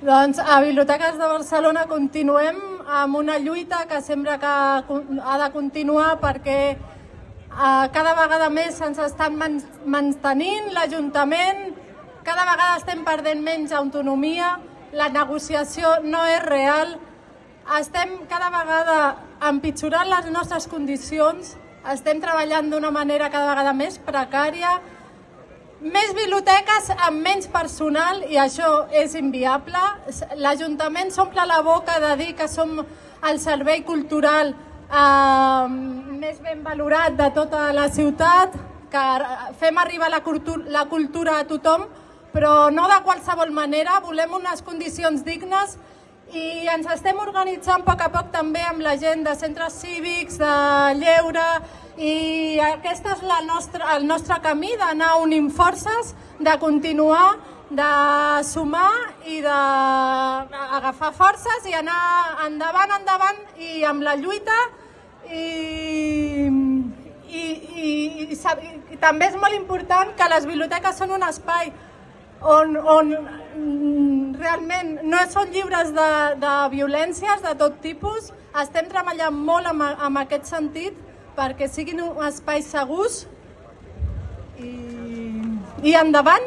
Doncs a Biblioteques de Barcelona continuem amb una lluita que sembla que ha de continuar perquè cada vegada més se'ns estan mantenint l'Ajuntament, cada vegada estem perdent menys autonomia, la negociació no és real, estem cada vegada empitjorant les nostres condicions, estem treballant d'una manera cada vegada més precària, més biblioteques amb menys personal i això és inviable. L'Ajuntament s'omple la boca de dir que som el servei cultural més ben valorat de tota la ciutat, que fem arribar la cultura a tothom, però no de qualsevol manera, volem unes condicions dignes i ens estem organitzant a poc també amb la gent de centres cívics, de lleure, i aquest és el nostre camí, d'anar unint forces, de continuar, de sumar i d'agafar forces i anar endavant i amb la lluita. I també és molt important que les biblioteques són un espai on realment no són lliures de violències de tot tipus. Estem treballant molt en aquest sentit perquè siguin espais segurs i endavant.